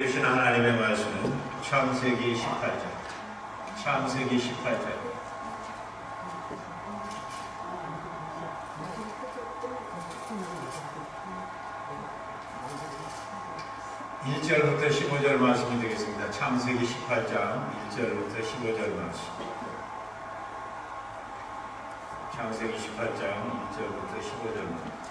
주신 하나님의 말씀은 창세기 18장, 창세기 18장. 1절부터 15절 말씀이 되겠습니다. 창세기 18장 1절부터 15절 말씀. 창세기 18장 1절부터 15절 말씀.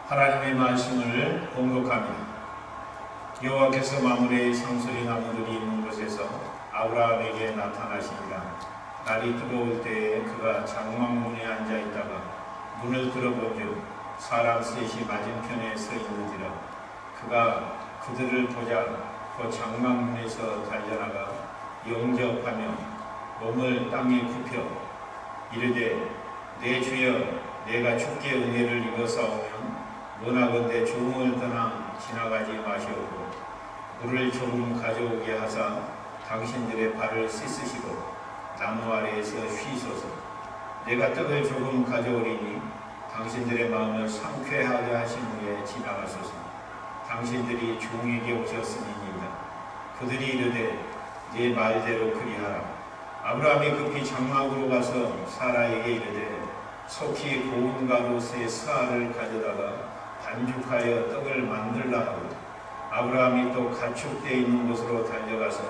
하나님의 말씀을 공독합니다. 여호와께서 마므레의 상수리 나무들이 있는 곳에서 아브라함에게 나타나시니라. 날이 뜨거울 때에 그가 장막문에 앉아 있다가 문을 들어본즉 사람 셋이 맞은편에 서 있는지라. 그가 그들을 보자 그 장막문에서 달려나가 영접하며 몸을 땅에 굽혀 이르되 내 주여 내가 주께 은혜를 입어사오면 원하건대 조공을 떠나 지나가지 마시옵고 물을 조금 가져오게 하사 당신들의 발을 씻으시고 나무 아래에서 쉬소서. 내가 떡을 조금 가져오리니 당신들의 마음을 상쾌하게 하신 후에 지나가소서. 당신들이 종에게 오셨으니이다. 그들이 이르되 네 말대로 그리하라. 아브라함이 급히 장막으로 가서 사라에게 이르되 속히 고운 가루새 스아를 가져다가 반죽하여 떡을 만들라 하고 아브라함이 또 가축되어 있는 곳으로 달려가서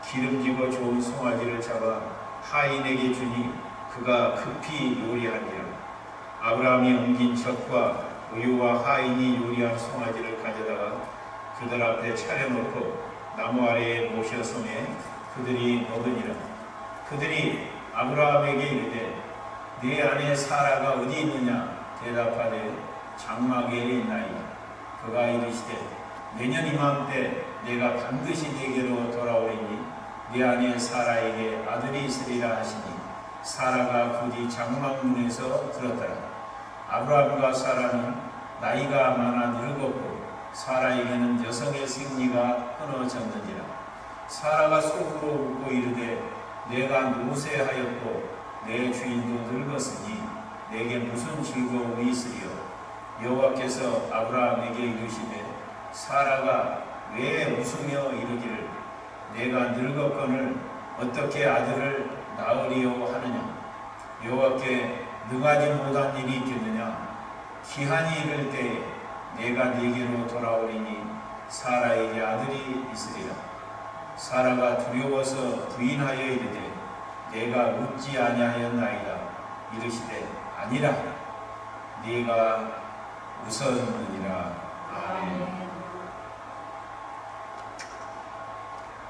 기름지고 좋은 송아지를 잡아 하인에게 주니 그가 급히 요리하니라. 아브라함이 옮긴 젖과 우유와 하인이 요리한 송아지를 가져다가 그들 앞에 차려놓고 나무 아래에 모셔 섬에 그들이 먹으니라. 그들이 아브라함에게 이르되 네 아내 사라가 어디 있느냐 대답하되 장막에 있나이다. 그가 이르시되 내년 이맘때 내가 반드시 네게로 돌아오리니 네 아내 사라에게 아들이 있으리라 하시니 사라가 부디 장막문에서 들었더라. 아브라함과 사라는 나이가 많아 늙었고 사라에게는 여성의 생리가 끊어졌는지라. 사라가 속으로 웃고 이르되 내가 노쇠하였고 내 주인도 늙었으니 내게 무슨 즐거움이 있으리요. 여호와께서 아브라함에게 이르시되 사라가 왜 웃으며 이르기를 내가 늙었거늘 어떻게 아들을 낳으리요 하느냐. 여호와께 능하지 못한 일이 있겠느냐. 기한이 이를 때에 내가 네게로 돌아오리니 사라에게 아들이 있으리라. 사라가 두려워서 부인하여 이르되 내가 웃지 아니하였나이다. 이르시되 아니라 네가 웃었느니라. 아멘.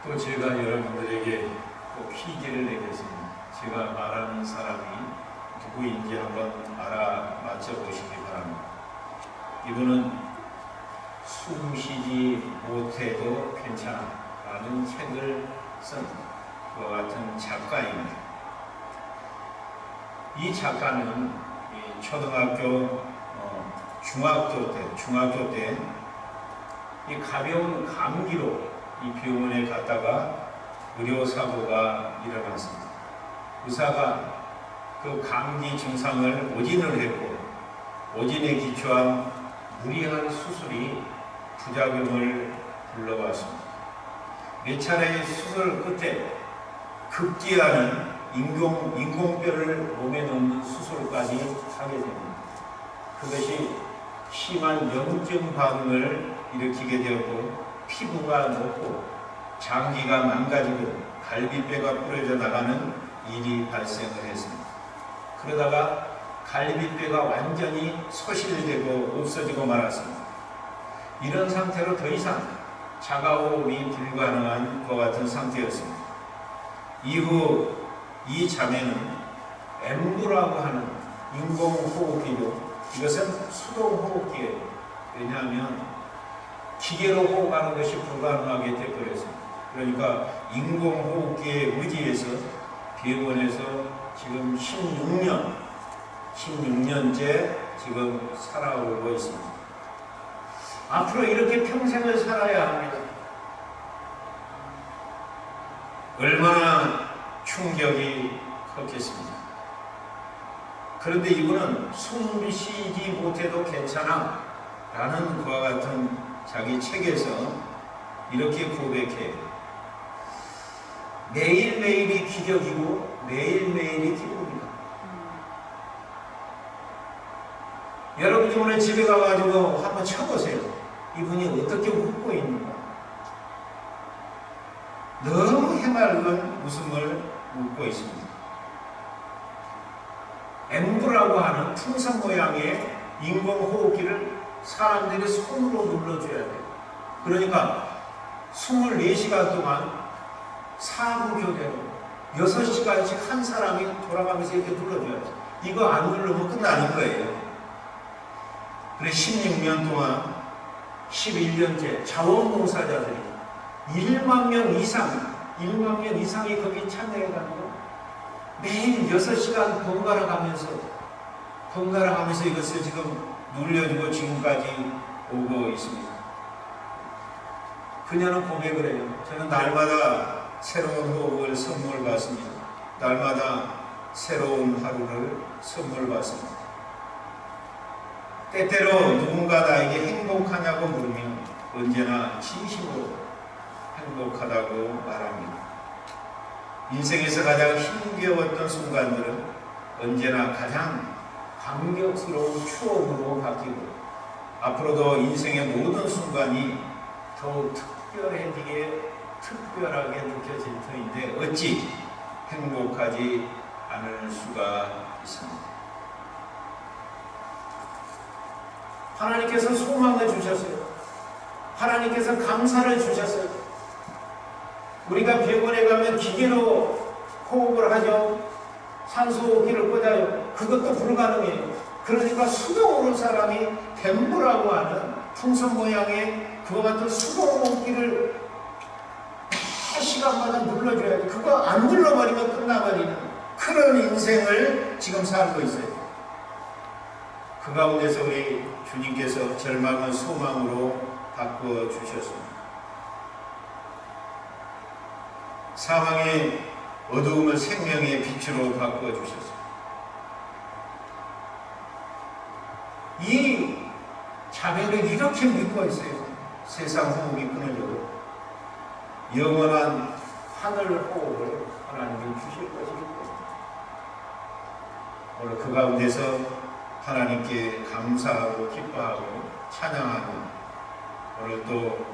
또 제가 여러분들에게 꼭 퀴즈를 내겠습니다. 제가 말하는 사람이 누구인지 한번 알아맞혀 보시기 바랍니다. 이분은 숨 쉬지 못해도 괜찮아 라는 책을 쓴 그와 같은 작가입니다. 이 작가는 초등학교, 중학교 때 이 가벼운 감기로 이 병원에 갔다가 의료사고가 일어났습니다. 의사가 그 감기 증상을 오진을 했고 오진에 기초한 무리한 수술이 부작용을 불러왔습니다. 몇 차례의 수술 끝에 급기야는 인공뼈를 몸에 넣는 수술까지 하게 됩니다. 그것이 심한 염증 반응을 일으키게 되었고 피부가 녹고 장기가 망가지고 갈비뼈가 부러져 나가는 일이 발생을 했습니다. 그러다가 갈비뼈가 완전히 소실되고 없어지고 말았습니다. 이런 상태로 더 이상 자가호흡이 불가능한 것 같은 상태였습니다. 이후 이 자매는 엠브라고 하는 인공호흡기죠. 이것은 수동호흡기예요. 왜냐하면 기계로 호흡하는 것이 불가능하게 되어버렸습니다. 그러니까 인공호흡기에 의지해서 병원에서 지금 16년째 지금 살아오고 있습니다. 앞으로 이렇게 평생을 살아야 합니다. 얼마나 충격이 컸겠습니다. 그런데 이분은 숨을 쉬지 못해도 괜찮아 라는 그와 같은 자기 책에서 이렇게 고백해요. 매일매일이 기적이고 매일매일이 기록입니다. 여러분이 오늘 집에 가가지고 한번 쳐보세요. 이분이 어떻게 웃고 있는가. 너무 해맑은 웃음을 웃고 있습니다. 엠브라고 하는 풍선 모양의 인공호흡기를 사람들이 손으로 눌러줘야 돼요. 그러니까 24시간 동안 사부교대로 6시간씩 한 사람이 돌아가면서 이렇게 눌러줘야죠. 이거 안 누르면 끝나는 거예요. 그래 16년 동안 11년째 자원봉사자들이 1만 명 이상이 거기 참여해가지고 매일 6시간 번갈아 가면서 이것을 지금 눌려주고 지금까지 오고 있습니다. 그녀는 고백을 해요. 저는 날마다 새로운 호흡을 선물 받습니다. 날마다 새로운 하루를 선물 받습니다. 때때로 누군가 나에게 행복하냐고 물으면 언제나 진심으로 행복하다고 말합니다. 인생에서 가장 힘겨웠던 순간들은 언제나 가장 감격스러운 추억으로 바뀌고 앞으로도 인생의 모든 순간이 더욱 특별하게 느껴질 터인데 어찌 행복하지 않을 수가 있습니다. 하나님께서 소망을 주셨어요. 하나님께서 감사를 주셨어요. 우리가 병원에 가면 기계로 호흡을 하죠. 산소호흡기를 꽂아요. 그것도 불가능해요. 그러니까 수동으로 사람이 댐브라고 하는 풍선 모양의 그와 같은 수동호흡기를 매 시간마다 눌러줘야 돼. 그거 안 눌러버리면 끝나버리는 그런 인생을 지금 살고 있어요. 그 가운데서 우리 주님께서 절망을 소망으로 바꾸어 주셨습니다. 사망의 어두움을 생명의 빛으로 바꾸어 주셨습니다. 이 자매를 이렇게 믿고 있어요. 세상 호흡이 끊어져도 영원한 하늘 호흡을 하나님이 주실 것이기 때문에 오늘 그 가운데서 하나님께 감사하고 기뻐하고 찬양하고 오늘 또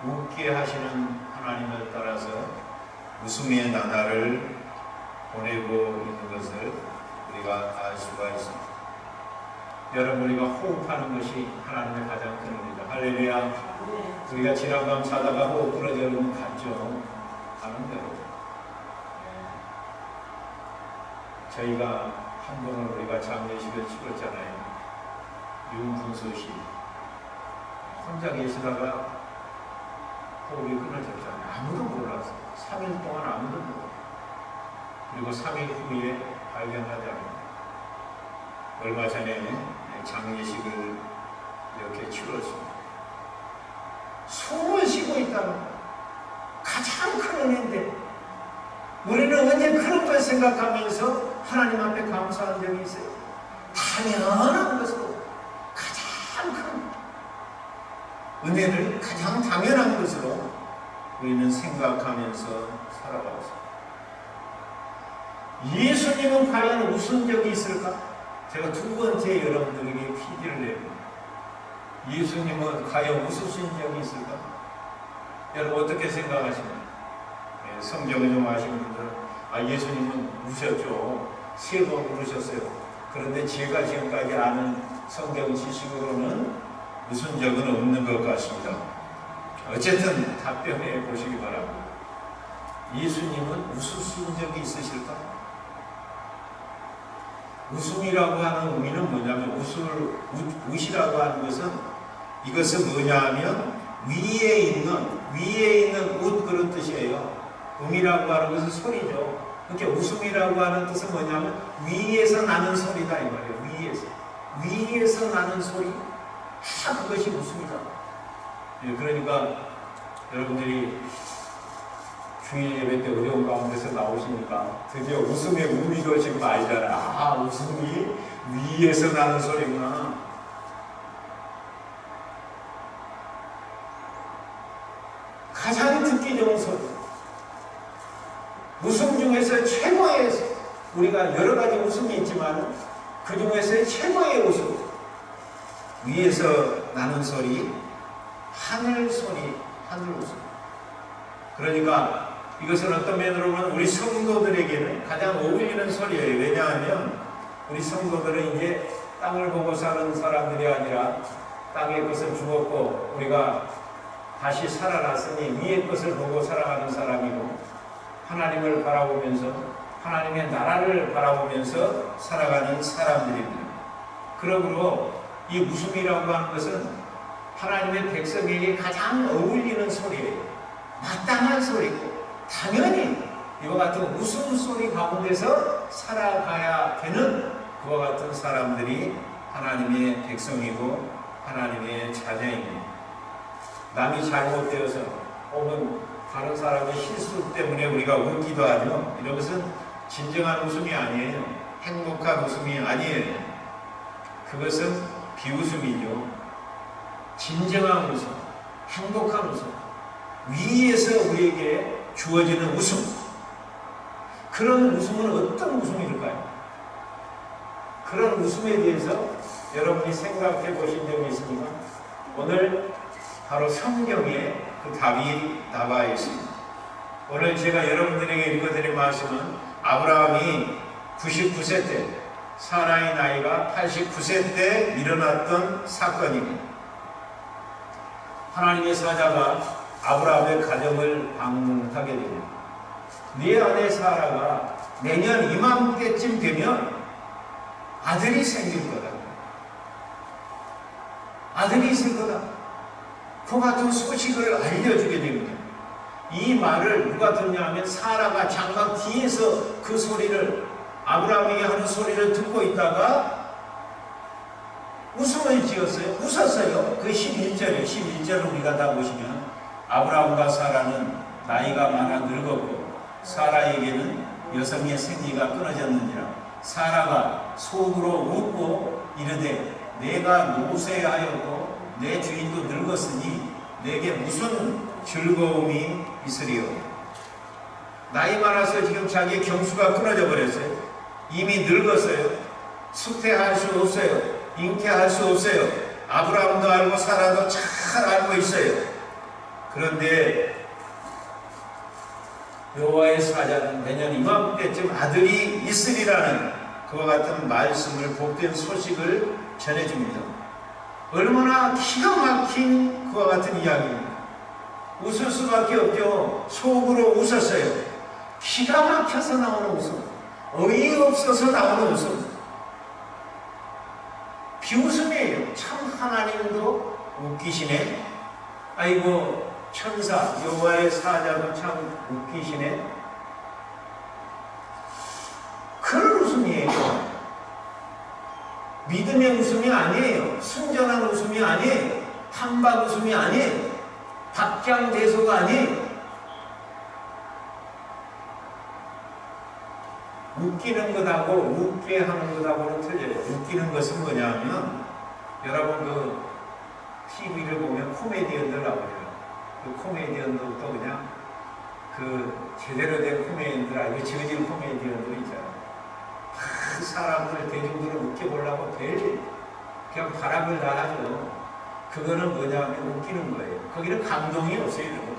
웃게 하시는 하나님을 따라서 웃음의 나날을 보내고 있는 것을 우리가 알 수가 있습니다. 여러분 우리가 호흡하는 것이 하나님의 가장 큰 은혜입니다. 할렐루야. 우리가 지난밤 자다가 호흡 부러져는 갔죠. 가는 대로. 저희가 한 번은 우리가 장례식을 치렀잖아요. 윤분수 씨. 혼자 계시다가 호흡이 끊어졌잖아요. 아무도 몰랐어요. 3일 동안 아무도 몰랐어요. 그리고 3일 후에 발견하자면 얼마 전에 장례식을 이렇게 치렀습니다. 숨을 쉬고 있다는 것. 가장 큰 은혜인데 우리는 언제 그런 걸 생각하면서 하나님 앞에 감사한 적이 있어요. 당연한 것으로 가장 큰 은혜를 가장 당연한 것으로 우리는 생각하면서 살아가고 있습니다. 예수님은 과연 웃은 적이 있을까? 제가 두 번째 여러분들에게 퀴즈를 냅니다. 예수님은 과연 웃으신 적이 있을까? 여러분 어떻게 생각하십니까? 성경을 좀 아시는 분들은 예수님은 우셨죠. 3번 울으셨어요. 그런데 제가 지금까지 아는 성경 지식으로는 웃은 적은 없는 것 같습니다. 어쨌든 답변해 보시기 바랍니다. 예수님은 웃으신 적이 있으실까? 웃음이라고 하는 의미는 뭐냐면 웃이라고 하는 것은 이것은 뭐냐 하면 위에 있는 웃 그런 뜻이에요. 음이라고 하는 것은 소리죠. 그러니까 웃음이라고 하는 뜻은 뭐냐면 위에서 나는 소리다 이 말이에요. 위에서 나는 소리. 그것이 웃음이다. 그러니까 여러분들이 주일 예배 때 어려운 가운데서 나오시니까 드디어 웃음의 의미도 지금 알잖아. 아, 웃음이 위에서 나는 소리구나. 가장 듣기 좋은 소리. 웃음 중에서 최고의, 우리가 여러 가지 웃음이 있지만 그 중에서 최고의 웃음, 위에서 나는 소리, 하늘 소리, 하늘 웃음. 그러니까 이것은 어떤 면으로 보면 우리 성도들에게는 가장 어울리는 소리예요. 왜냐하면 우리 성도들은 이제 땅을 보고 사는 사람들이 아니라 땅의 것을 죽었고 우리가 다시 살아났으니 위의 것을 보고 살아가는 사람이고 하나님을 바라보면서 하나님의 나라를 바라보면서 살아가는 사람들입니다. 그러므로 이 웃음이라고 하는 것은 하나님의 백성에게 가장 어울리는 소리예요. 마땅한 소리고 당연히 이와 같은 웃음소리 가운데서 살아가야 되는 그와 같은 사람들이 하나님의 백성이고 하나님의 자녀입니다. 남이 잘못되어서 혹은 다른 사람의 실수 때문에 우리가 울기도 하죠. 이런 것은 진정한 웃음이 아니에요. 행복한 웃음이 아니에요. 그것은 비웃음이죠. 진정한 웃음, 행복한 웃음, 위에서 우리에게 주어지는 웃음. 그런 웃음은 어떤 웃음일까요? 그런 웃음에 대해서 여러분이 생각해 보신 적이 있습니까? 오늘 바로 성경에 그 답이 나와 있습니다. 오늘 제가 여러분들에게 읽어드릴 말씀은 아브라함이 99세 때, 사라의 나이가 89세 때 일어났던 사건입니다. 하나님의 사자가 아브라함의 가정을 방문하게 됩니다. 네 아내 사라가 내년 이맘때쯤 되면 아들이 생길 거다. 아들이 있을 거다. 그 같은 소식을 알려주게 됩니다. 이 말을 누가 듣냐 하면 사라가 장막 뒤에서 그 소리를, 아브라함에게 하는 소리를 듣고 있다가 웃음을 지었어요. 웃었어요. 그 11절을 우리가 다 보시면 아브라함과 사라는 나이가 많아 늙었고 사라에게는 여성의 생리가 끊어졌느니라. 사라가 속으로 웃고 이르되 내가 노쇠하였고 내 주인도 늙었으니 내게 무슨 즐거움이 있으리요. 나이 많아서 지금 자기의 경수가 끊어져 버렸어요. 이미 늙었어요. 수태할 수 없어요. 잉태할 수 없어요. 아브라함도 알고 사라도 잘 알고 있어요. 그런데 여호와의 사자는 내년 이맘때쯤 아들이 있으리라는 그와 같은 말씀을, 복된 소식을 전해줍니다. 얼마나 기가 막힌 그와 같은 이야기입니다. 웃을 수밖에 없죠. 속으로 웃었어요. 기가 막혀서 나오는 웃음, 어이없어서 나오는 웃음, 비웃음이에요. 참 하나님도 웃기시네. 아이고 천사 여호와의 사자도 참 웃기시네. 그런 웃음이에요. 믿음의 웃음이 아니에요. 순전한 웃음이 아니에요. 한박 웃음이 아니에요. 박장대소가 아니에요. 웃기는 것하고 웃게 하는 것하고는 틀려요. 웃기는 것은 뭐냐면 여러분 그 TV를 보면 코미디언들 나오죠. 그 코미디언들도 그냥 그 제대로 된 코미디언들 아니고 지어진 코미디언들 있잖아요. 사람들 대중들을 웃겨보려고 그냥 바람을 다 하죠. 그거는 뭐냐면 웃기는 거예요. 거기는 감동이 없어요.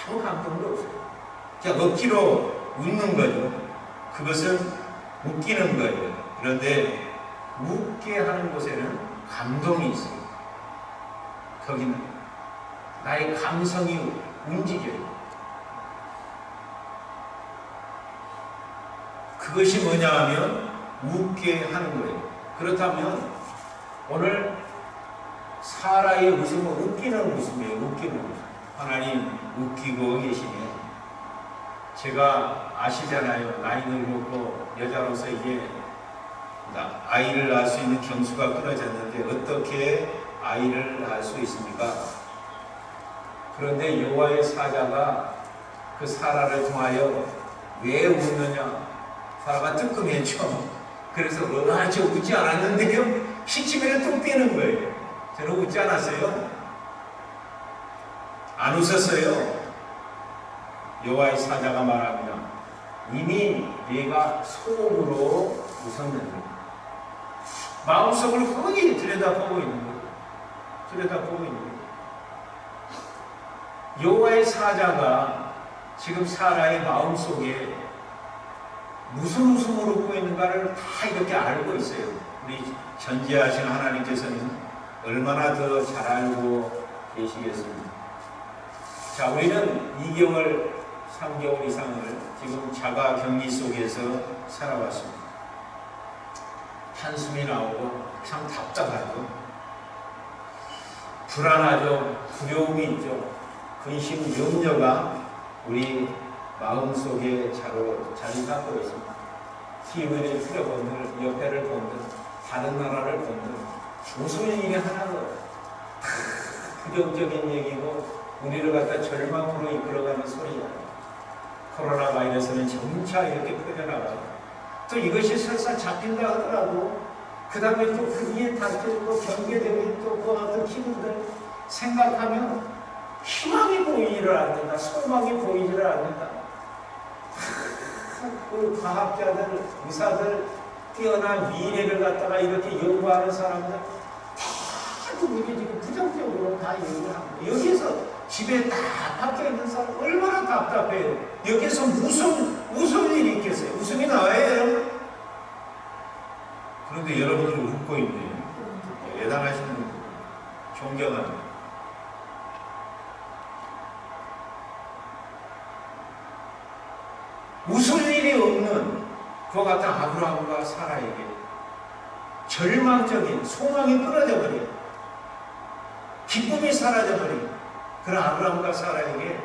아무 감동도 없어요. 그냥 억지로 웃는 거죠. 그것은 웃기는 거예요. 그런데 웃게 하는 곳에는 감동이 있어요. 거기는 나의 감성이 움직여요. 그것이 뭐냐 하면 웃게 하는 거예요. 그렇다면 오늘 사라의 웃음은 웃기는 웃음이에요. 웃기는 웃음. 하나님 웃기고 계시네. 제가 아시잖아요. 나이를 먹고 여자로서 이제 아이를 낳을 수 있는 경수가 끊어졌는데 어떻게 아이를 낳을 수 있습니까? 그런데 여호와의 사자가 그 사라를 통하여 왜 웃느냐? 사라가 뜨끔했죠. 그래서 저 웃지 않았는데요? 시치면에 뚝 뛰는 거예요. 저는 웃지 않았어요. 안 웃었어요. 여호와의 사자가 말합니다. 이미 네가 속으로 웃었는데 마음속을 훤히 들여다보고 있는 거예요. 들여다보고 있는 거예요. 여호와의 사자가 지금 사라의 마음속에 무슨 웃음을 웃고 있는가를 다 이렇게 알고 있어요. 우리 전지하신 하나님께서는 얼마나 더 잘 알고 계시겠습니까? 자, 우리는 2개월, 3개월 이상을 지금 자가 격리 속에서 살아왔습니다. 한숨이 나오고 참 답답하죠. 불안하죠. 두려움이 있죠. 근심, 염려가 우리 마음속에 자리 잡고 있습니다. TV를 틀어본들, 옆에를 본들, 다른 나라를 본들 무슨 일이 하나도 부정적인 얘기고 우리를 갖다 절망으로 이끌어가는 소리야. 코로나 바이러스는 점차 이렇게 퍼져나가고 또 이것이 설사 잡힌다 하더라도 그 다음에 또 그 위에 닥쳐지고 경계되고 또 그 어떤 기분들 생각하면 희망이 보이지를 않는다. 소망이 보이지를 않는다. 그 과학자들, 의사들, 뛰어난 미래를 갖다가 이렇게 연구하는 사람들 대부분이 지금 부정적으로 다 얘기를 합니다. 여기서 집에 다 박혀 있는 사람 얼마나 답답해요. 여기서 무슨 일이 있겠어요? 웃음이 나와요, 여러분? 그런데 여러분들은 웃고 있네요. 대단하신 분, 존경합니다. 웃을 일이 없는 그와 같은 아브라함과 사라에게 절망적인 소망이 끊어져버린 기쁨이 사라져버린 그런 아브라함과 사라에게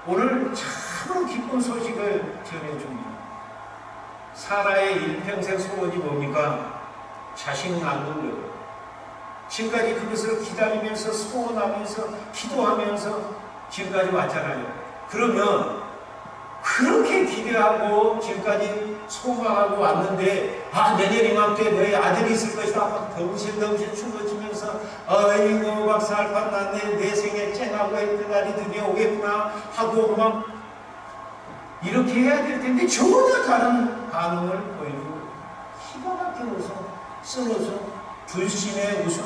오늘 참으로 기쁜 소식을 전해줍니다. 사라의 일평생 소원이 뭡니까? 자식 낳는 것. 지금까지 그것을 기다리면서 소원하면서 기도하면서 지금까지 왔잖아요. 그러면 그렇게 기대하고 지금까지 소망하고 왔는데 내년 이맘때 너의 아들이 있을 것이다 막 덩실덩실 춤을 추면서 어이구 박살판 났네 내 생에 쨍하고 했던 날이 드디어 오겠구나 하고 막 이렇게 해야 될 텐데 전혀 다른 반응을 보이고 기가 막힌 웃음, 쓴 웃음, 불신의 웃음.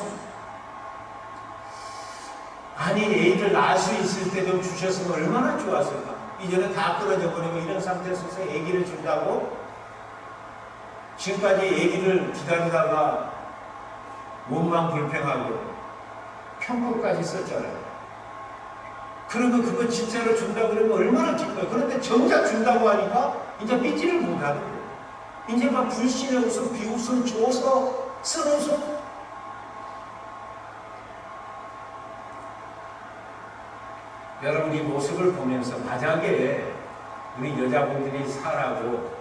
아니 애들 낳을 수 있을 때 좀 주셨으면 얼마나 좋았을까. 이제는 다 끊어져 버리고 이런 상태에서 아기를 준다고? 지금까지 아기를 기다리다가 원망 불평하고 편법까지 썼잖아요. 그러면 그거 진짜로 준다고 그러면 얼마나 기뻐요. 그런데 정작 준다고 하니까 이제 믿지를 못하는 거예요. 이제 막 불신의 웃음, 비웃음, 줘서 쓴 웃음. 여러분 이 모습을 보면서 만약에 우리 여자분들이 사라고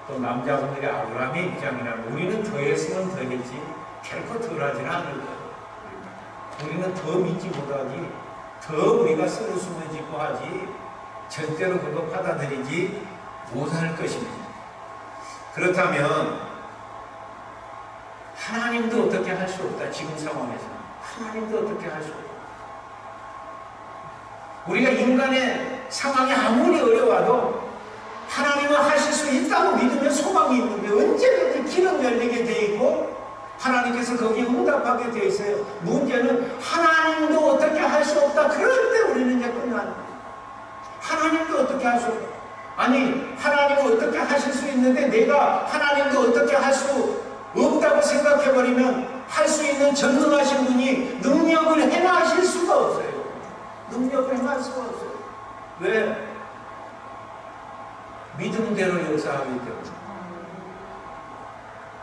또 남자분들이 아브라함의 입장이라면 우리는 더했으면 더겠지 결코 덜하지는 않을 거예요. 우리는 더 믿지 못하지 더 우리가 서로 숨을 짓고 하지 절대로 그거 받아들이지 못할 것입니다. 그렇다면 하나님도 어떻게 할 수 없다. 지금 상황에서 하나님도 어떻게 할 수 없다. 우리가 인간의 상황이 아무리 어려워도 하나님은 하실 수 있다고 믿으면 소망이 있는데 언제든지 길은 열리게 돼 있고 하나님께서 거기에 응답하게 돼 있어요. 문제는 하나님도 어떻게 할 수 없다. 그럴 때 우리는 이제 끝나는 거예요. 하나님도 어떻게 할 수 없다. 아니 하나님은 어떻게 하실 수 있는데 내가 하나님도 어떻게 할 수 없다고 생각해버리면 할 수 있는 전능하신 분이 능력을 행하실 수가 없어요. 능력을 행할 수가 없어요. 왜? 믿음대로 역사하기 때문에.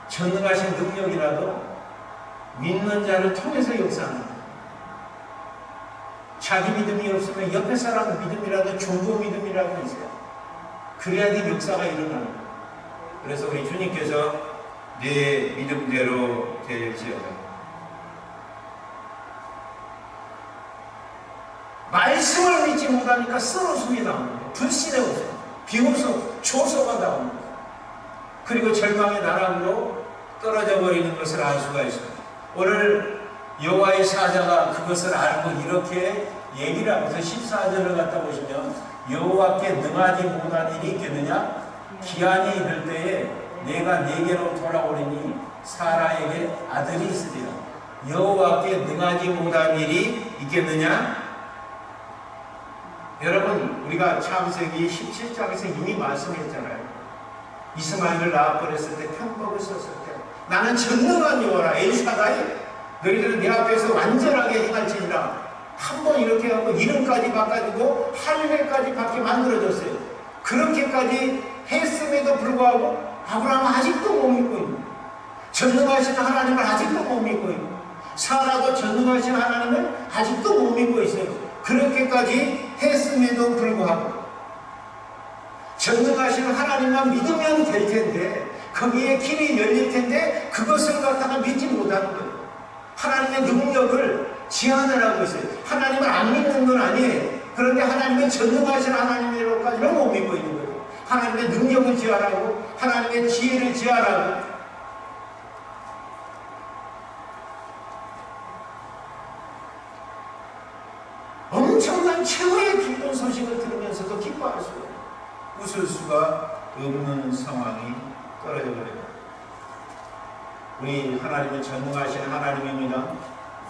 전능하신 능력이라도 믿는 자를 통해서 역사하는 거예요. 자기 믿음이 없으면 옆에 사람 믿음이라도 중보 믿음이라도 있어요. 그래야지 역사가 일어나는 거예요. 그래서 우리 주님께서 내 믿음대로 될지어다. 말씀을 믿지 못하니까 쓴 웃음이 나옵니다. 불신의 웃음, 비웃음, 조소가 나옵니다. 그리고 절망의 나락으로 떨어져 버리는 것을 알 수가 있습니다. 오늘 여호와의 사자가 그것을 알고 이렇게 얘기를 하면서 14절을 갖다 보시면 여호와께 능하지 못한 일이 있겠느냐? 기한이 이를 때에 내가 네게로 돌아오리니 사라에게 아들이 있으리라. 여호와께 능하지 못한 일이 있겠느냐? 여러분, 우리가 창세기 17장에서 이미 말씀했잖아요. 이스마엘을 낳아버렸을 때, 편법을 썼을 때 나는 전능한 여호와라 엘사다이, 너희들은 내 앞에서 완전하게 행할지니라. 한번 이렇게 하고 이름까지 바꿔주고 할례까지 받게 만들어졌어요. 그렇게까지 했음에도 불구하고 아브라함은 아직도 못 믿고 있는 거예요. 전능하신 하나님을 아직도 못 믿고 있는 거예요. 사라도 전능하신 하나님을 아직도 못 믿고 있어요. 그렇게까지 했음에도 불구하고 전능하신 하나님만 믿으면 될 텐데, 거기에 길이 열릴 텐데 그것을 갖다가 믿지 못하는 거예요. 하나님의 능력을 제한을 하고 있어요. 하나님을 안 믿는 건 아니에요. 그런데 하나님은 전능하신 하나님으로까지는 못 믿고 있는 거예요. 하나님의 능력을 제한하고 하나님의 지혜를 제한하고. 엄청난 최후의 기쁜 소식을 들으면서도 기뻐할 수가 없어요. 웃을 수가 없는 상황이 떨어져 버려요. 우리 하나님은 전능하신 하나님입니다.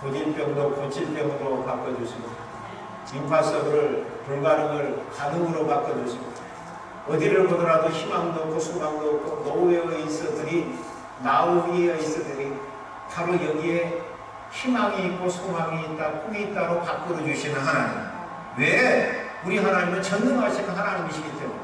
고질병도 고질병으로 바꿔주시고, 임파서블을 불가능을 가능으로 바꿔주시고, 어디를 보더라도 희망도 없고 소망도 없고 노후에 있어들이 나우미에 있어들이 바로 여기에 희망이 있고 소망이 있다, 꿈이 있다로 바꿔주시는 하나님. 왜? 우리 하나님은 전능하신 하나님이시기 때문에.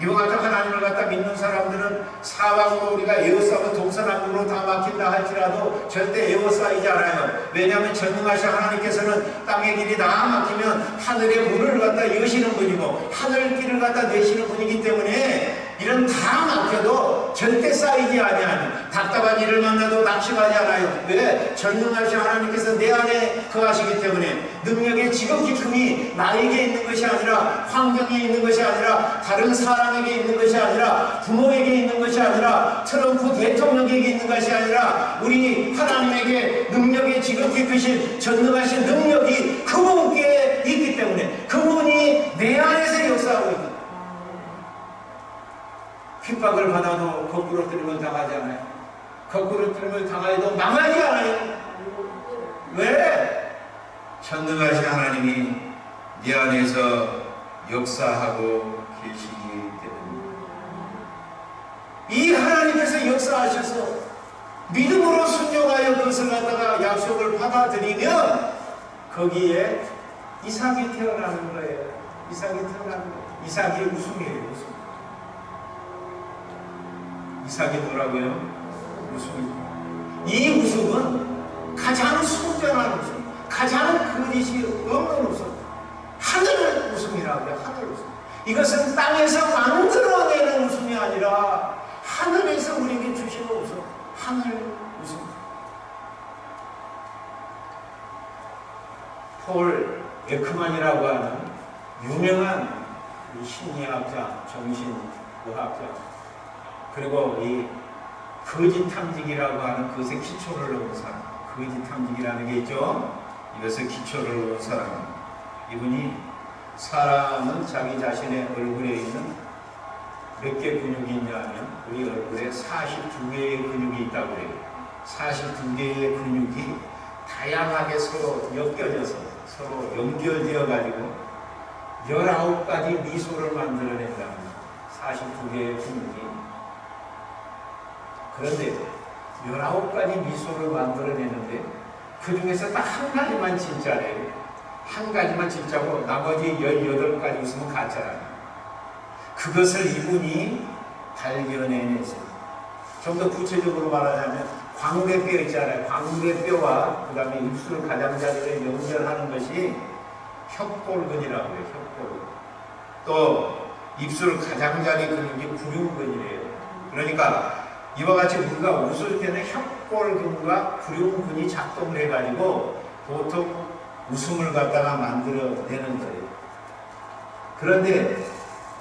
이와 같은 하나님을 갖다 믿는 사람들은 사방으로 우리가 에워싸고 동서남북으로 다 막힌다 할지라도 절대 에워싸이지 않아요. 왜냐하면 전능하신 하나님께서는 땅의 길이 다 막히면 하늘의 문을 갖다 여시는 분이고 하늘길을 갖다 내시는 분이기 때문에 이런 다 막혀도 절대 쌓이지 아니하는, 답답한 일을 만나도 낙심하지 않아요. 왜? 전능하신 하나님께서 내 안에 거하시기 때문에. 능력의 지극히 큼이 나에게 있는 것이 아니라, 환경에 있는 것이 아니라, 다른 사람에게 있는 것이 아니라, 부모에게 있는 것이 아니라, 트럼프 대통령에게 있는 것이 아니라, 우리 하나님에게 능력의 지극히 크신 전능하신 능력이 그분께 있기 때문에 그분이 내 안에서 역사하고 있는. 핍박을 받아도 거꾸로 뜨림을 당하지 않아요. 거꾸로 뜨림을 당하여도 망하지 않아요. 왜? 전능하신 하나님이 네 안에서 역사하고 계시기 때문입니다. 이 하나님께서 역사하셔서 믿음으로 순종하여 그것을 갖다가 약속을 받아들이면 거기에 이삭이 태어나는 거예요. 이삭이 태어나는 거예요. 이삭이 웃음이에요. 웃음. 이삭이 뭐라고요? 웃음이죠. 이 웃음은 가장 순전한 웃음, 가장 거짓이 없는 웃음, 하늘 웃음이라고 해요. 하늘 웃음. 이것은 땅에서 만들어내는 웃음이 아니라 하늘에서 우리에게 주시는 웃음, 하늘 웃음. 폴 에크만이라고 하는 유명한 심리학자, 정신의학자, 그리고 이 거짓탐지기라고 하는 그것에 기초를 놓은 사람, 거짓탐지기라는 게 있죠. 이것에 기초를 놓은 사람. 이분이 사람은 자기 자신의 얼굴에 있는 몇 개 근육이 있냐면 우리 얼굴에 42개의 근육이 있다고 해요. 42개의 근육이 다양하게 서로 엮여져서 서로 연결되어 가지고 19가지 미소를 만들어낸답니다. 42개의 근육이. 그런데 19가지 미소를 만들어내는데 그 중에서 딱 한 가지만 진짜래요. 한 가지만 진짜고 나머지 18가지 웃으면 가짜라요. 그것을 이분이 발견해냈어요. 좀 더 구체적으로 말하자면 광대뼈 있잖아요. 광대뼈와 그 다음에 입술 가장자리를 연결하는 것이 혓골근이라고 해요. 혓골근. 또 입술 가장자리 근육이 구륜근이래요. 그러니까 이와 같이 우리가 웃을 때는 혓골근과 구륜근이 작동을 해가지고 보통 웃음을 갖다가 만들어내는 거예요. 그런데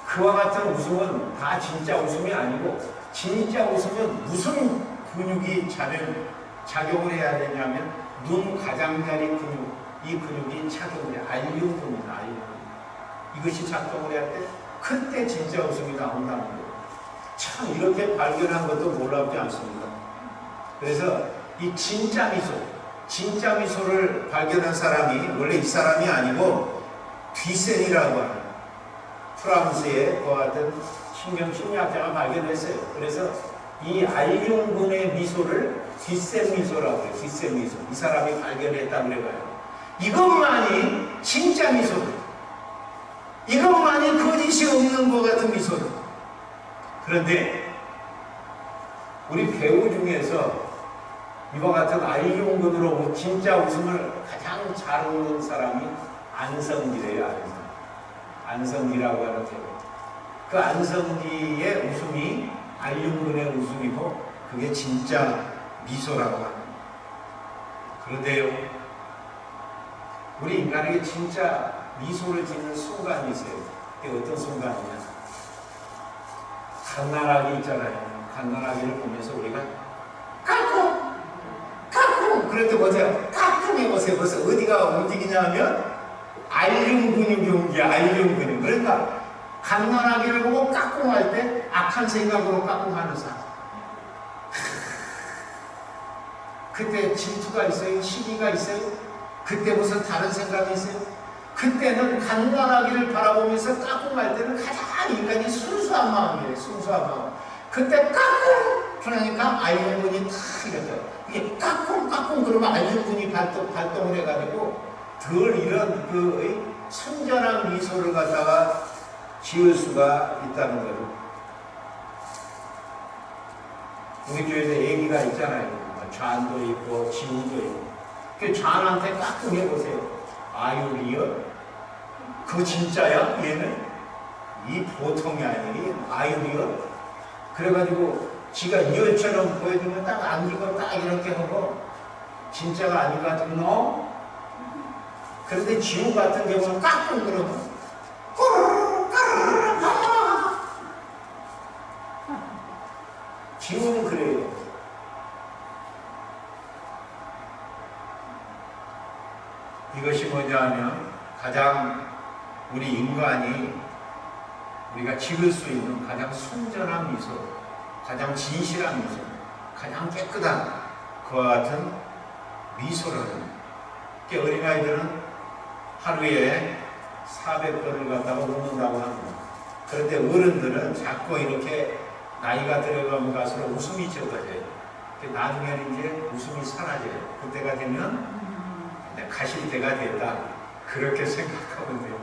그와 같은 웃음은 다 진짜 웃음이 아니고, 진짜 웃으면 무슨 근육이 작용을 해야 되냐면 눈 가장자리 근육, 이 근육이 작용을 해. 알륜근입니다. 알륜근. 이것이 작동을 해야 돼. 그때 진짜 웃음이 나온다는 거예요. 참 이렇게 발견한 것도 놀랍지 않습니다. 그래서 이 진짜 미소를 발견한 사람이 원래 이 사람이 아니고 뒤센이라고 하는 프랑스의 그와 같은 신경심리학자가 발견했어요. 그래서 이 알륜근의 미소를 뒷셈 미소라고 해요. 뒷셈 미소. 이 사람이 발견했다고 그래봐요. 이것만이 진짜 미소다. 이것만이 거짓이 없는 것 같은 미소다. 그런데 우리 배우 중에서 이와 같은 알륜근으로 진짜 웃음을 가장 잘 웃는 사람이 안성기래요. 안성기라고 하는 배우. 그 안성기의 웃음이 알륜근의 웃음이고 그게 진짜 미소라고 합니다. 그런데요, 우리 인간에게 진짜 미소를 짓는 순간이 있어요. 그게 어떤 순간이냐? 갓난아기 있잖아요. 갓난아기를 보면서 우리가 까꿍! 까꿍! 그럴 때 보세요. 까꿍 해보세요. 벌써 어디가 움직이냐 하면 알륜근육이 움직여. 알륜근육. 그러니까 갓난아기를 보고 까꿍할 때 악한 생각으로 까꿍하는 사람. 그때 질투가 있어요? 시기가 있어요? 그때 무슨 다른 생각이 있어요? 그때는 갓난아기를 바라보면서 까꿍할 때는 가장 인간이 순수한 마음이에요. 순수한 마음. 그때 까꿍! 그러니까 알륜근이 탁 이렇게. 이게 까꿍 그러면 알륜근이 발동을 해가지고 덜 이런 그 순전한 미소를 갖다가 지을 수가 있다는 거죠. 우리 교회에서 얘기가 있잖아요. 좌안도 있고 지우도 있고. 그 좌안한테 까꿍 해보세요. 아유 리얼? 그거 진짜야? 얘는? 이 보통이 아니니? 아유 리얼? 그래가지고 지가 리얼처럼 보여주면 딱 안기고 딱 이렇게 하고 진짜가 아닌 것 같은 너? 그런데 지우 같은 경우는 까꿍 그러면 지우는 그래요. 이것이 뭐냐 하면 가장 우리 인간이 우리가 지을 수 있는 가장 순전한 미소, 가장 진실한 미소, 가장 깨끗한 그와 같은 미소라는. 어린아이들은 하루에 400번을 갖다가 웃는다고 합니다. 그런데 어른들은 자꾸 이렇게 나이가 들어가면 갈수록 웃음이 적어져요. 나중에는 이제 웃음이 사라져요. 그때가 되면 가실 때가 됐다. 그렇게 생각하면 돼요.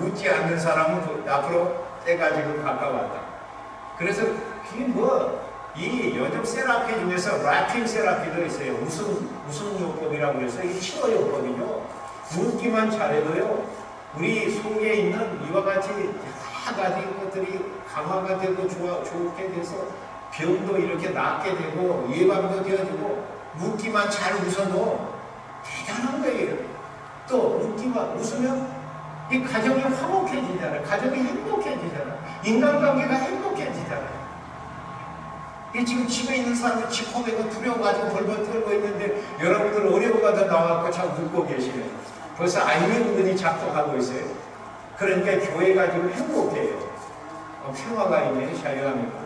웃지 않는 사람은 앞으로 때가 지금 가까웠다. 그래서 그게 이 요즘 세라피 중에서 라핑 세라피도 있어요. 웃음 요법이라고 해서 이게 치료 요법이죠. 웃기만 잘해도요, 우리 속에 있는 이와 같이 여러 가지 것들이 강화가 되고 좋게 돼서 병도 이렇게 낫게 되고 예방도 되어지고, 웃기만 잘 웃어도 대단한 거예요. 또 웃으면 이 가정이 화목해지잖아요. 가정이 행복해지잖아요. 인간관계가 행복해지잖아요. 이 지금 집에 있는 사람들 지코매고 두려워가지고 벌벌 떨고 있는데 여러분들 어려워가다 나와서 참 웃고 계시네요. 벌써 알륜근이 작동하고 있어요. 그러니까 교회가 지금 행복해요. 평화가 있네, 자유합니다.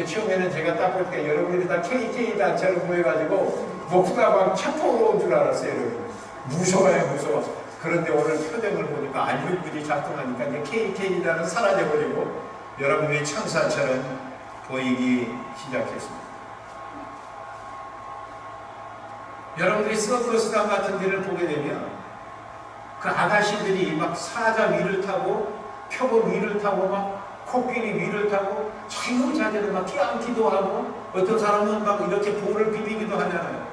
처음에는 제가 딱 볼 때 여러분들이 다 KK 단체로 모여가지고 목수가 막 체포로 온 줄 알았어요. 여러분. 무서워요. 그런데 오늘 표정을 보니까 알륜근이 작동하니까 이제 KK라는 사라져버리고 여러분들이 천사처럼 보이기 시작했습니다. 여러분들이 서커스단 같은 데를 보게 되면 그 아가씨들이 막 사자 위를 타고 표범 위를 타고 막 코끼리 위를 타고 자유자재로 막 뛰어앉기도 하고 어떤 사람은 막 이렇게 볼을 비비기도 하잖아요.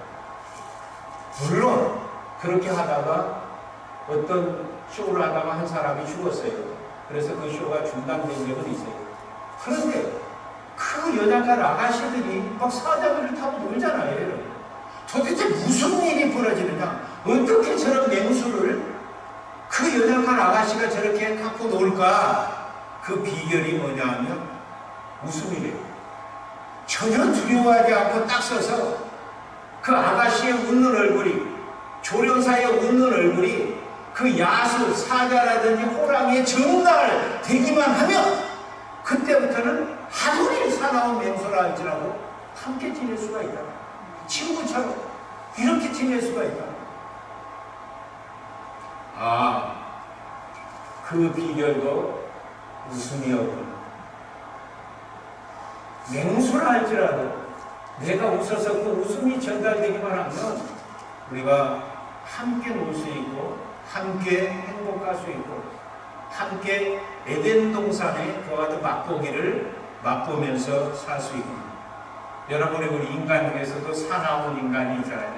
물론 그렇게 하다가 어떤 쇼를 하다가 한 사람이 죽었어요. 그래서 그 쇼가 중단된 적은 있어요. 그런데 그 여자가 아가씨들이 막 사자위를 타고 놀잖아요. 도대체 무슨 일이 벌어지느냐? 어떻게 저런 맹수를 그 연약한 아가씨가 저렇게 갖고 놀까? 그 비결이 뭐냐 하면 웃음이래요. 전혀 두려워하지 않고 딱 서서 그 아가씨의 웃는 얼굴이, 조련사의 웃는 얼굴이 그 야수, 사자라든지 호랑이의 전날 되기만 하면 그때부터는 아무리 사나운 맹소라 할지라도 함께 지낼 수가 있다. 친구처럼 이렇게 지낼 수가 있다. 그 비결도 웃음이었구나. 맹소라 할지라도 내가 웃어서 그 웃음이 전달되기만 하면 우리가 함께 놀 수 있고 함께 행복할 수 있고 함께 에덴 동산의 그와 같은 맛보기를 맛보면서 살 수 있고. 여러분이 우리 인간 중에서도 사나운 인간이 있잖아요.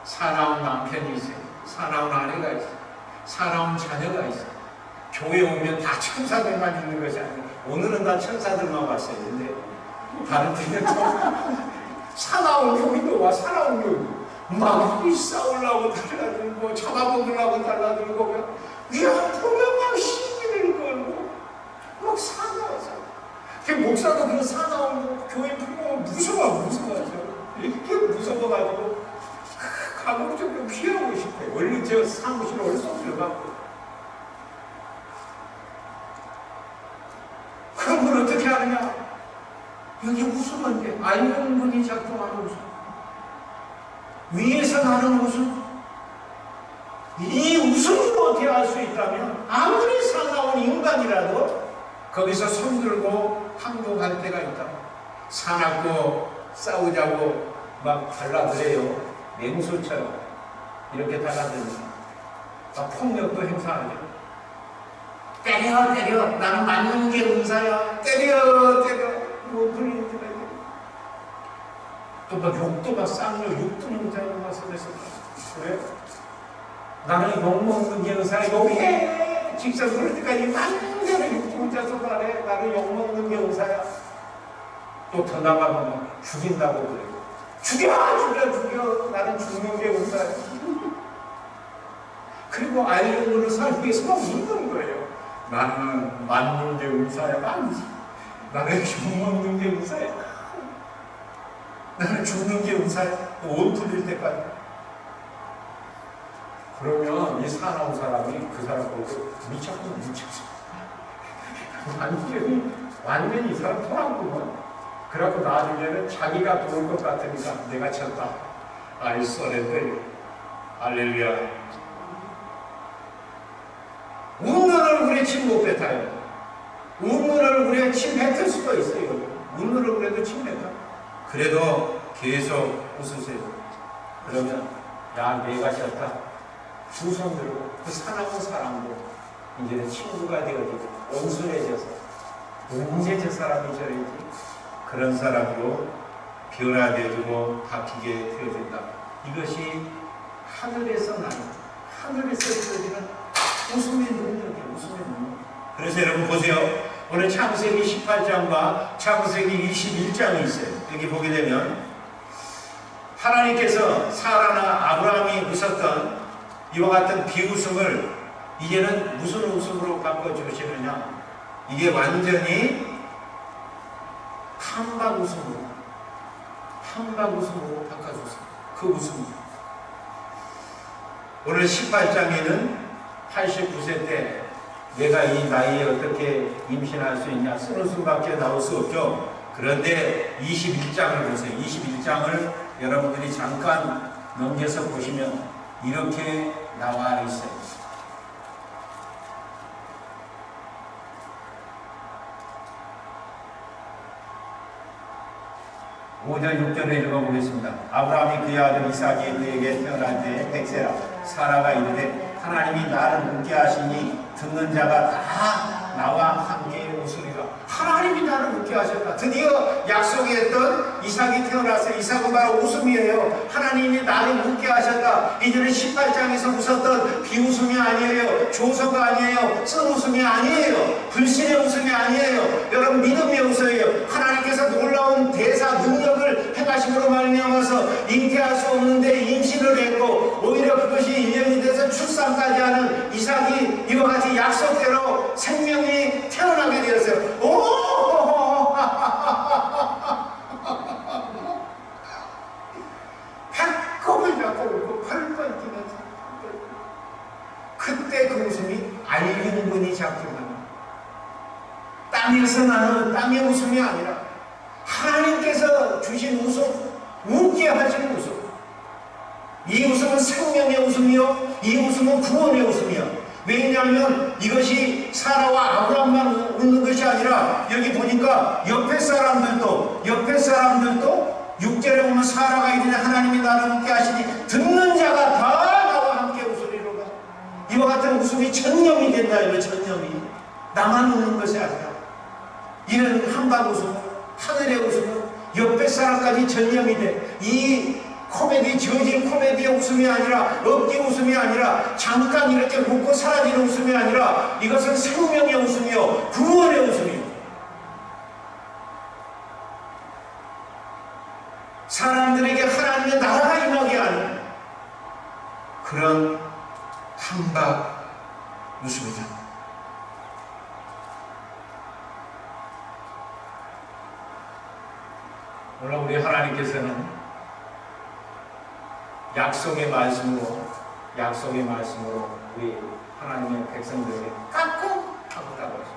사나운 남편이 있어요. 사나운 아내가 있어요. 사나운 자녀가 있어요. 교회 오면 다 천사들만 있는 것이 아니에요. 오늘은 다 천사들만 왔어요. 근데 다른 때는 사나운 교인도 와, 사나운 교인도 막 싸우려고 달라들고 잡아먹으려고 달라들고 그냥 보면 막 시비를 걸고 막 사나워서 목사도 그 사나운 교인 보면 무서워하죠. 이렇게 무서워가지고 가급적으로 피하고 싶어요. 얼른 저 사무실에 얼른 들어가고. 그런 걸 어떻게 하느냐? 여기 웃으면 돼. 알는 분이 작동하는 웃음. 위에서 나는 웃음. 이 웃음으로 대할 수 있다면 아무리 사나운 인간이라도 거기서 손들고 항복할 때가 있다. 사납고 싸우자고 막 달라들어요. 맹수처럼 이렇게 달라들고 막 폭력도 행사하죠. 때려 나는 맞는 게 은사야. 때려 뭐 그런 때가 있고 또 막 욕도 막 쌍욕 욕도 자고 막 서대서 그래? 나는 욕먹는 게 은사야. 욕해 직접 그럴 때까지 완전히 욕도 혼자서 말해. 나는 욕먹는 게 은사야. 또 더 나가면 막 죽인다고 그래. 죽여 나는 죽는 게 은사야. 그리고 알력으로 살기 위해서 막 웃는 거예요. 나는 맞는 게 은사야. 나는 욕먹는 게 은사야. 나는 죽는 게 은사야. 옷 풀릴 때까지. 그러면 이 사나운 사람이 그 사람 보고 미쳤어. 완전히 이 사람 토랑구만. 그래갖고 나중에는 자기가 도울 것 같으니까 내가 쳤다. I surrender. 할렐루야. 웃는 얼굴에 침 못 뱉어요. 웃는 얼굴에 침 뱉을 수도 있어요. 웃는 얼굴에도 침 뱉어. 그래도 계속 웃으세요. 그러면 야 내가 쳤다. 두 손 들고 그 사나운 사람도 이제는 친구가 되어지고 온순해져서 언제 저 사람이 저러지? 그런 사람으로 변화되어지고 바뀌게 되어진다. 이것이 하늘에서 나는 하늘에서 떨어지는 웃음의 능력이에요. 웃음의 능력. 그래서 여러분 보세요. 오늘 창세기 18장과 창세기 21장이 있어요. 여기 보게 되면 하나님께서 사라나 아브라함이 웃었던 이와 같은 비웃음을 이제는 무슨 웃음으로 바꿔주시느냐? 이게 완전히 한박 웃음으로 바꿔주세요. 그 웃음. 오늘 18장에는 89세 때 내가 이 나이에 어떻게 임신할 수 있냐? 쓰는 수밖에 나올 수 없죠. 그런데 21장을 보세요. 21장을 여러분들이 잠깐 넘겨서 보시면 이렇게 나와 있어요. 5절 6절을 읽어보겠습니다. 아브라함이 그의 아들 이삭이 그에게 태어날 때에 백세라 사라가 이르되 하나님이 나를 웃게 하시니 듣는 자가 다 나와 함께 웃으리라. 하나님이 나를 웃게 하셨다. 드디어 약속했던 이삭이 태어났어요. 이삭은 바로 웃음이에요. 하나님이 나를 웃게 하셨다. 이제는 18장에서 웃었던 비웃음이 아니에요. 조소가 아니에요. 쓴 웃음이 아니에요. 불신의 웃음이 아니에요. 여러분 믿음의 웃음이에요. 하나님께서 놀라운 대사 능력을 행하심으로 말미암아서 잉태할 수 없는데 임신을 했고 오히려 드디어 그것이 1년이 돼서 출산까지 하는 이삭이 이와 같이 약속대로 생명이 태어나게 되었어요. 오! 배꼽을 잡고 울고 팔을 뻗기면서 그때 그 웃음이 알림분이 작동합니다. 땅에서 나는 땅의 웃음이 아니라 하나님께서 주신 웃음, 웃게 하시는 웃음. 이 웃음은 생명의 웃음이요, 이 웃음은 구원의 웃음이요. 왜냐하면 이것이 사라와 아브라함만 웃는 것이 아니라 여기 보니까 옆에 사람들도 6절에 보면 사라가 이르되 하나님이 나를 웃게 하시니 듣는 자가 다 나와 함께 웃으리로다. 이와 같은 웃음이 전염이 된다. 이거 전염이 나만 웃는 것이 아니라 이런 한방 웃음은, 하늘의 웃음은 옆에 사람까지 전염이 돼. 이 코미디, 지어진 코미디의 웃음이 아니라, 어깨 웃음이 아니라, 잠깐 이렇게 웃고 사라지는 웃음이 아니라, 이것은 생명의 웃음이요, 구원의 웃음이요. 사람들에게 하나님의 나라가 임하게 하는 그런 한박 웃음이다. 물론 우리 하나님께서는 약속의 말씀으로 우리 하나님의 백성들에게 깍꿍 하고 다가오십니다.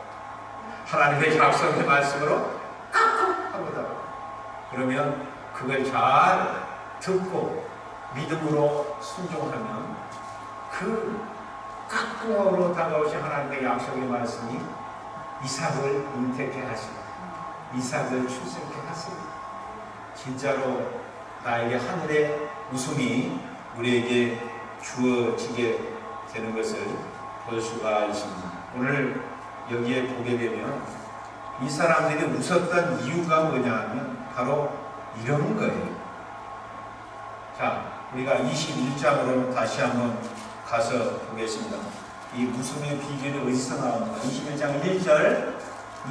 하나님의 약속의 말씀으로 깍꿍 하고 다가오십니다. 그러면 그걸 잘 듣고 믿음으로 순종하면 그 깍꿍으로 다가오신 하나님의 약속의 말씀이 이삭을 잉태케 하시고 이삭을 출생케 하십니다. 진짜로 나에게 하늘의 웃음이 우리에게 주어지게 되는 것을 볼 수가 있습니다. 오늘 여기에 보게 되면 이 사람들이 웃었던 이유가 뭐냐 하면 바로 이런 거예요. 자, 우리가 21장으로 다시 한번 가서 보겠습니다. 이 웃음의 비결이 어디서 나옵니까? 21장 1절,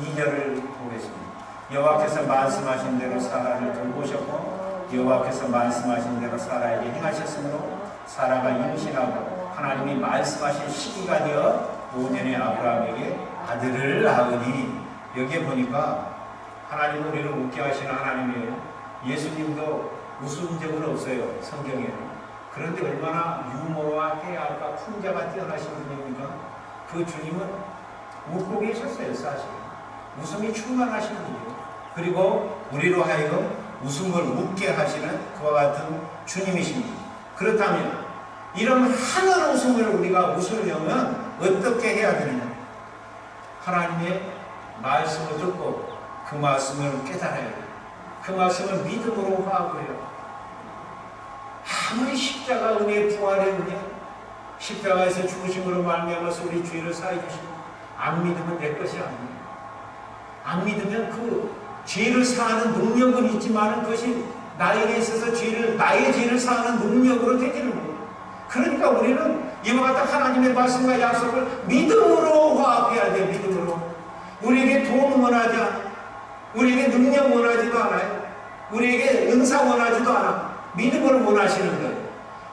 2절을 보겠습니다. 여호와께서 말씀하신 대로 사라를 돌보셨고 여호와께서 말씀하신 대로 사라에게 행하셨으므로 사라가 임신하고 하나님이 말씀하신 시기가 되어 5년의 아브라함에게 아들을 낳으니, 여기에 보니까 하나님은 우리를 웃게 하시는 하나님이에요. 예수님도 웃은 적은 없어요, 성경에는. 그런데 얼마나 유머와 해악과 풍자가 뛰어나신 분입니까? 그 주님은 웃고 계셨어요. 사실 웃음이 충만하신 분이에요. 그리고 우리로 하여금 웃음을 웃게 하시는 그와 같은 주님이십니다. 그렇다면 이런 하늘 웃음을 우리가 웃으려면 어떻게 해야 되느냐? 하나님의 말씀을 듣고 그 말씀을 깨달아야 돼요. 그 말씀을 믿음으로 화합해요. 아무리 십자가 은혜의 부활의 은혜, 십자가에서 죽으심으로 말미암아서 우리 죄를 사해 주시고 안 믿으면 내 것이 아닙니다. 안 믿으면 그 죄를 사하는 능력은 있지만 그것이 나에게 있어서 나의 죄를 사하는 능력으로 되지는 거예요. 그러니까 우리는 이와 같은 하나님의 말씀과 약속을 믿음으로 화합해야 돼요. 믿음으로. 우리에게 돈 원하지 않아, 우리에게 능력 원하지도 않아요, 우리에게 은사 원하지도 않아. 믿음을 원하시는 거예요.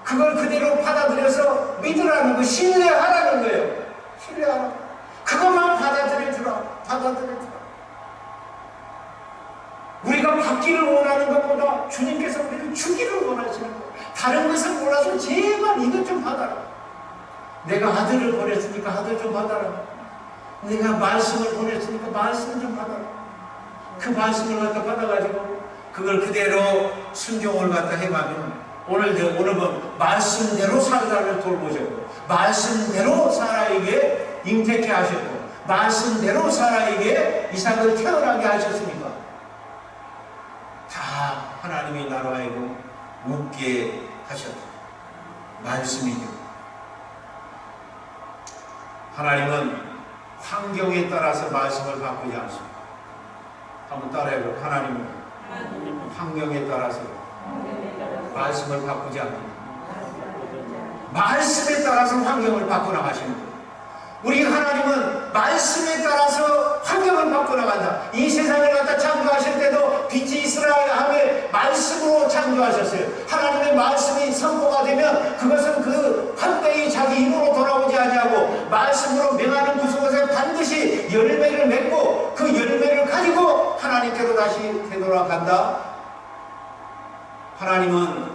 그걸 그대로 받아들여서 믿으라는 거, 신뢰하라는 거예요. 신뢰하라. 그것만 받아들여주라. 우리가 받기를 원하는 것보다 주님께서 우리를 주기를 원하시는 거예요. 다른 것을 몰라서 제발 이것 좀 받아라. 내가 아들을 보냈으니까 아들 좀 받아라. 내가 말씀을 보냈으니까 말씀 좀 받아라. 그 말씀을 갖다 받아가지고 그걸 그대로 순종을 갖다 해가면 오늘은 말씀대로 사라를 돌보셨고 말씀대로 사라에게 잉태케 하셨고 말씀대로 사라에게 이삭을 태어나게 하셨으니까 다 하나님이 나로 하여금 웃게 하셨다. 말씀이죠. 하나님은 환경에 따라서 말씀을 바꾸지 않습니다. 한번 따라해볼까요? 하나님은 환경에 따라서 말씀을 바꾸지 않습니다. 말씀에 따라서 환경을 바꿔나가시는 거예요. 우리 하나님은 말씀에 따라서 환경을 바꿔나간다. 이 세상을 갖다 창조하실 때도 빛이 있으라 하며 말씀으로 창조하셨어요. 하나님의 말씀이 선포가 되면 그것은 그 한때의 자기 힘으로 돌아오지 아니하고 말씀으로 명하는 그곳에 반드시 열매를 맺고 그 열매를 가지고 하나님께로 다시 되돌아간다. 하나님은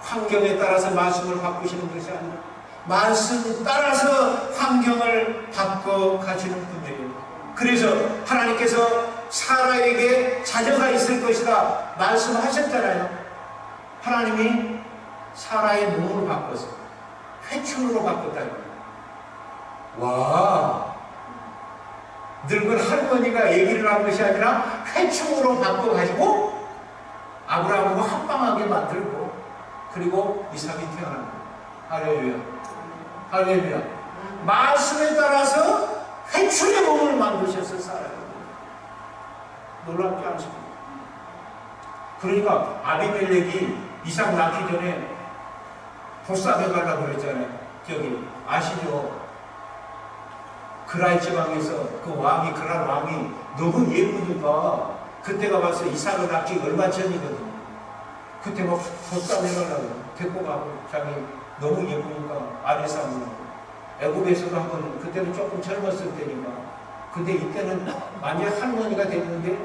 환경에 따라서 말씀을 바꾸시는 것이 아니라 말씀에 따라서 환경을 바꿔 가시는 분들이에요. 그래서 하나님께서 사라에게 자녀가 있을 것이다 말씀하셨잖아요. 하나님이 사라의 몸을 바꿔서 회충으로 바꿨다는 거예요. 와, 늙은 할머니가 얘기를 한 것이 아니라 회충으로 바꿔가지고 아브라함과 합방하게 만들고 그리고 이삭이 태어난 거예요. 할렐루야, 할렐루야. 말씀에 따라서 회충의 몸을 만드셔서 살아요. 놀랍지 않습니까? 그러니까 아비멜렉이 이삭 낳기 전에 보쌈에 가려고 그랬잖아요. 저기 아시죠? 그랄 지방에서 그 왕이, 그랄 왕이 너무 예쁘니까 그때가 와서 이삭을 낳기 얼마 전이거든. 그때 막 보쌈에 가려고 데리고 가고 자기 너무 예쁘니까 아내사무라고. 애굽에서도 한번 그때는 조금 젊었을 때니까. 근데 이때는 만약 할머니가 됐는데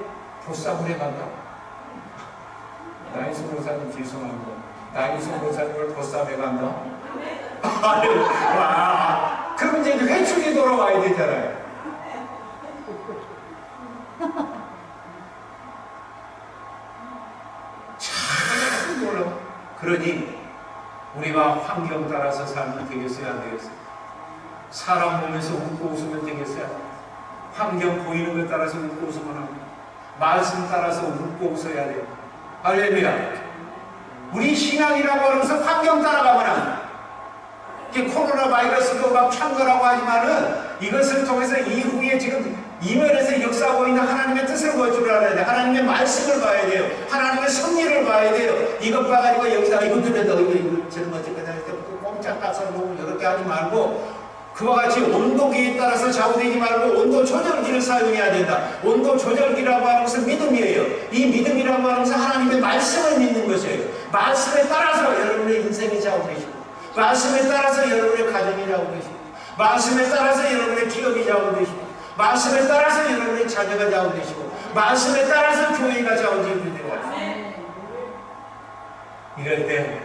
보쌈을 해간다. 나이스 목사님 죄송합니다. 나이스 목사님을 보쌈에 간다. 와, 그러면 이제 회충이 돌아와야 되잖아요. 참 놀라워. 그러니 우리가 환경 따라서 살면 되겠어요, 안 되겠어요? 사람 보면서 웃고 웃으면 되겠어요? 환경 보이는 것 따라서 웃고 웃으면 합니다. 말씀 따라서 웃고 웃어야 돼요. 할렐루야. 우리 신앙이라고 하면서 환경 따라가면 안 돼요. 코로나 바이러스도 막 창거라고 하지만은 이것을 통해서 이후에 지금 이면에서 역사하고 있는 하나님의 뜻을 보여주려 알아야 돼요. 하나님의 말씀을 봐야 돼요. 하나님의 섭리를 봐야 돼요. 이것 봐가지고 여기다 이거 들여다 이거 저런 거 찍거나 꼼짝 가서 뭐 이렇게 하지 말고 그와 같이 온도계에 따라서 좌우되지 말고 온도 조절기를 사용해야 된다. 온도 조절기라고 하는 것은 믿음이에요. 이 믿음이라고 하는 것은 하나님의 말씀을 믿는 것이에요. 말씀에 따라서 여러분의 인생이 좌우되시고 말씀에 따라서 여러분의 가정이 좌우되시고 말씀에 따라서 여러분의 기업이 좌우되시고 말씀에 따라서 여러분의 자녀가 좌우되시고 말씀에 따라서 교회가 좌우되게 되어요. 이럴 때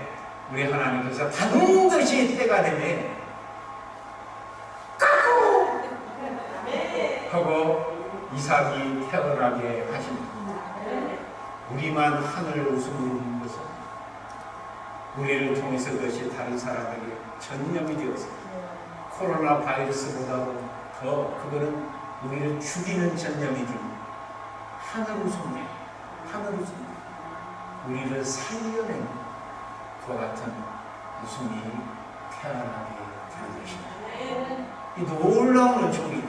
우리 하나님께서 반드시 때가 되면 하고 이삭이 태어나게 하십니다. 우리만 하늘 웃음으로 있는 것은 우리를 통해서 그것이 다른 사람에게 전염이 되어서 코로나 바이러스보다도 더 그거는 우리를 죽이는 전염이지 하늘 웃음이에요. 하늘 웃음. 우리를 살려내는 그와 같은 웃음이 태어나게 되는 것입니다. 이 놀라운 은총이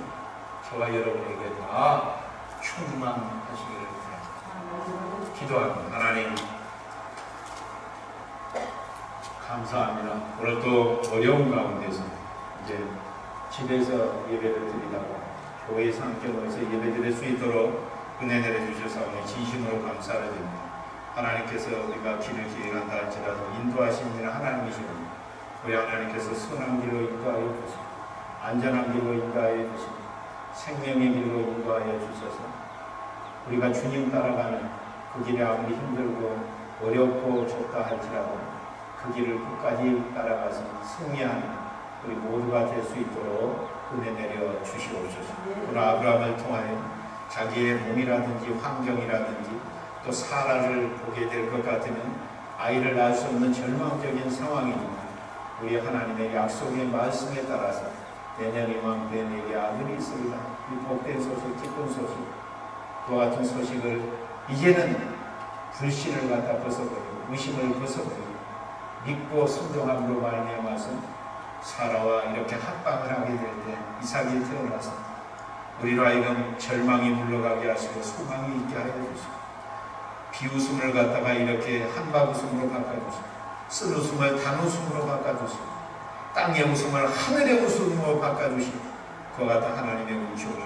저와 여러분에게 다 충만하시기를 바랍니다. 기도합니다. 하나님 감사합니다. 오늘 또 어려운 가운데서 이제 집에서 예배를 드리다가 교회 상경에서 예배 드릴 수 있도록 은혜 내려주셔서 진심으로 감사를 드립니다. 하나님께서 우리가 길을 기행한다 할지라도 인도하시는 하나님이시고 우리 하나님께서 선한 길로 인도하여 주시고 안전한 길로 인도하여 주시고 생명의 길로 인도하여 주셔서 우리가 주님 따라가는 그 길이 아무리 힘들고 어렵고 좁다 할지라도 그 길을 끝까지 따라가서 승리하는 우리 모두가 될 수 있도록 은혜 내려 주시옵소서. 오늘 아브라함을 통하여 자기의 몸이라든지 환경이라든지 또 사라를 보게 될 것 같으면 아이를 낳을 수 없는 절망적인 상황이지만 우리 하나님의 약속의 말씀에 따라서 내년 이맘때 내게 아들이 있으리라. 이 복된 소식, 기쁜 소식, 그와 같은 소식을 이제는 불신을 갖다 벗어버리고 의심을 벗어버리고 믿고 순종함으로 말미암아서 사라와 이렇게 합방을 하게 될 때 이삭이 태어나서 우리로 하여금 절망이 물러가게 하시고 소망이 있게 하여 주시고 비웃음을 갖다가 이렇게 한바웃음으로 바꿔주시고 쓴웃음을 단웃음으로 바꿔주시고 땅의 웃음을 하늘의 웃음으로 바꿔주시고 그와 같은 하나님의 은총이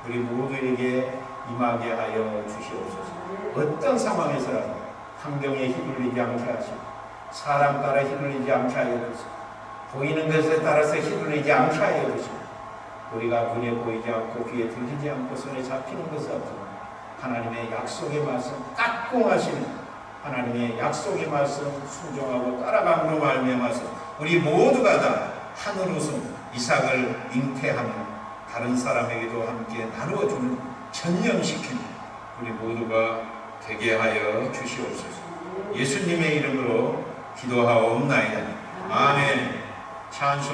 우리 모두에게 임하게 하여 주시옵소서. 어떤 상황에서라도 환경에 휘둘리지 않게 하시고 사람 따라 휘둘리지 않게 하여 주시고 보이는 것에 따라서 휘둘리지 않게 하여 주시고 우리가 눈에 보이지 않고 귀에 들리지 않고 손에 잡히는 것은 없지만 하나님의 약속의 말씀 깍공하시는 하나님의 약속의 말씀 순종하고 따라감으로 말미암아서 우리 모두가 다 하늘 우승 이삭을 잉태하며 다른 사람에게도 함께 나누어주는 전념시키는 우리 모두가 되게 하여 주시옵소서. 예수님의 이름으로 기도하옵나이다. 아멘. 찬송